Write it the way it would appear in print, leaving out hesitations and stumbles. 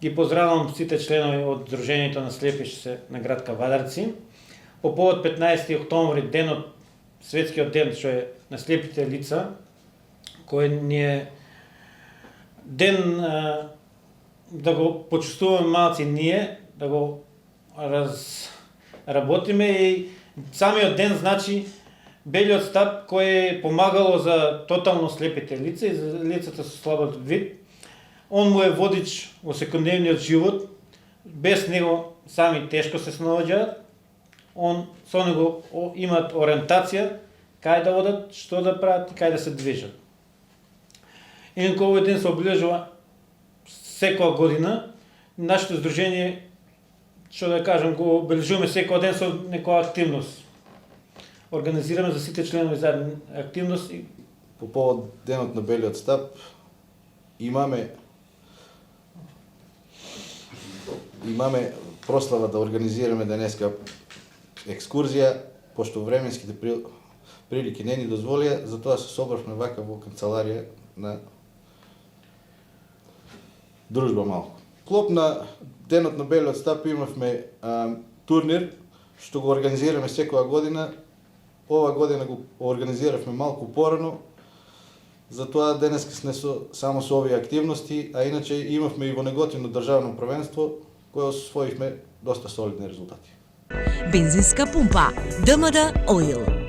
Ги поздравам сите членови од Сдруженијето на слепи на град Кавадарци. По повод 15 октомври, денот, светскиот ден што е на слепите лица, кој ни е ден да го почувствуваме малци ние, да го разработиме и самиот ден значи белиот стап кој е помагало за тотално слепите лица и за лицата со слабот вид. Он му е водич во секојдневниот живот, без него сами тешко се снаоѓаат. Со него имаат ориентација кај да одат, што да прават и кај да се движат. Инаку овој ден се обележува секоја година. Нашето здружение, што да кажам, го обележуваме секој ден со некоја активност. Организираме за сите членови заедно активност. По повод денот на белиот стап имаме прослава да организираме денеска екскурзија, пошто временските прилики не ни дозволија, затоа се собравме вака во канцеларија на дружба малку. Клоп на денот на белиот стап имавме турнир што го организираме секоја година. Ова година го организиравме малку порано, затоа денеска сме само со овие активности, а иначе имавме и во неготивно државно првенство, кое освоивме доста солидни резултати. Бензинска пумпа ДМД Оил.